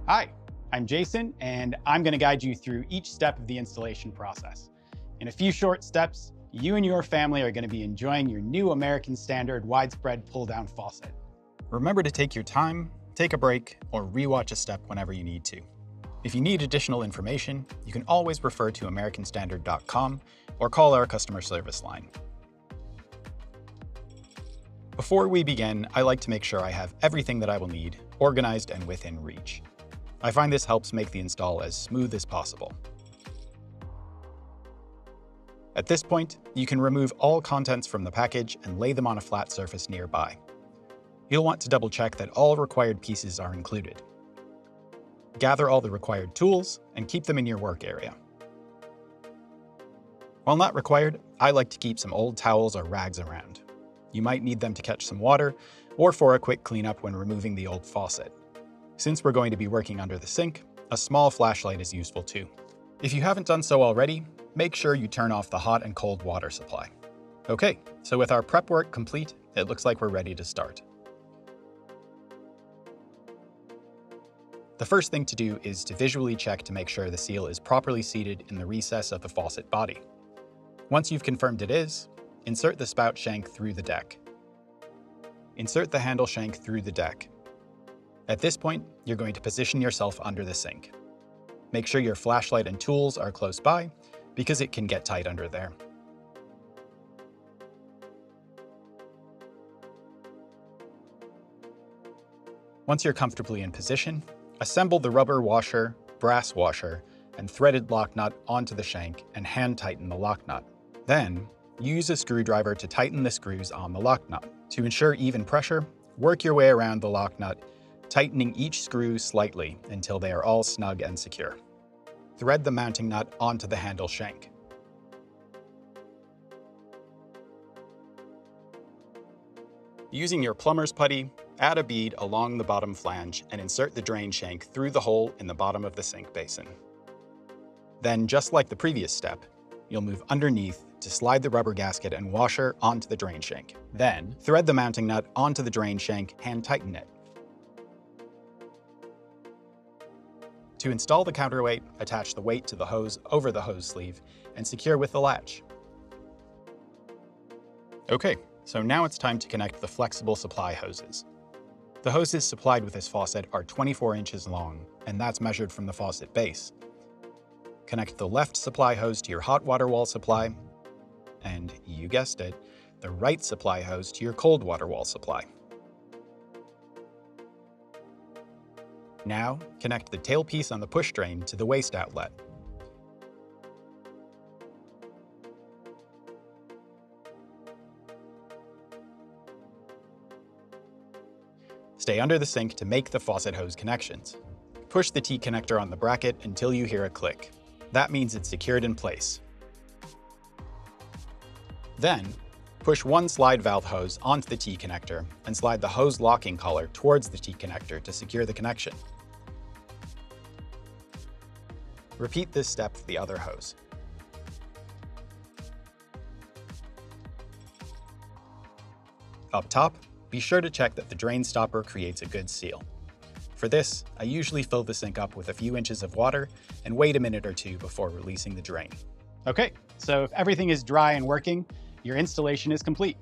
Hi, I'm Jason, and I'm going to guide you through each step of the installation process. In a few short steps, you and your family are going to be enjoying your new American Standard widespread pull-down faucet. Remember to take your time, take a break, or rewatch a step whenever you need to. If you need additional information, you can always refer to americanstandard.com or call our customer service line. Before we begin, I like to make sure I have everything that I will need organized and within reach. I find this helps make the install as smooth as possible. At this point, you can remove all contents from the package and lay them on a flat surface nearby. You'll want to double check that all required pieces are included. Gather all the required tools and keep them in your work area. While not required, I like to keep some old towels or rags around. You might need them to catch some water or for a quick cleanup when removing the old faucet. Since we're going to be working under the sink, a small flashlight is useful too. If you haven't done so already, make sure you turn off the hot and cold water supply. Okay, so with our prep work complete, it looks like we're ready to start. The first thing to do is to visually check to make sure the seal is properly seated in the recess of the faucet body. Once you've confirmed it is, insert the spout shank through the deck. Insert the handle shank through the deck. At this point, you're going to position yourself under the sink. Make sure your flashlight and tools are close by, because it can get tight under there. Once you're comfortably in position, assemble the rubber washer, brass washer, and threaded lock nut onto the shank and hand tighten the lock nut. Then, use a screwdriver to tighten the screws on the lock nut. To ensure even pressure, work your way around the lock nut, tightening each screw slightly until they are all snug and secure. Thread the mounting nut onto the handle shank. Using your plumber's putty, add a bead along the bottom flange and insert the drain shank through the hole in the bottom of the sink basin. Then, just like the previous step, you'll move underneath to slide the rubber gasket and washer onto the drain shank. Then, thread the mounting nut onto the drain shank, hand tighten it. To install the counterweight, attach the weight to the hose over the hose sleeve and secure with the latch. Okay, so now it's time to connect the flexible supply hoses. The hoses supplied with this faucet are 24 inches long, and that's measured from the faucet base. Connect the left supply hose to your hot water wall supply, and you guessed it, the right supply hose to your cold water wall supply. Now, connect the tailpiece on the push drain to the waste outlet. Stay under the sink to make the faucet hose connections. Push the T-connector on the bracket until you hear a click. That means it's secured in place. Then, push one slide valve hose onto the T-connector and slide the hose locking collar towards the T-connector to secure the connection. Repeat this step for the other hose. Up top, be sure to check that the drain stopper creates a good seal. For this, I usually fill the sink up with a few inches of water and wait a minute or two before releasing the drain. Okay, so if everything is dry and working, your installation is complete.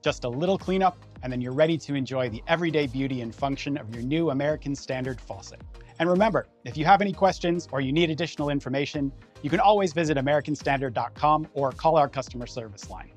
Just a little cleanup, and then you're ready to enjoy the everyday beauty and function of your new American Standard faucet. And remember, if you have any questions or you need additional information, you can always visit americanstandard.com or call our customer service line.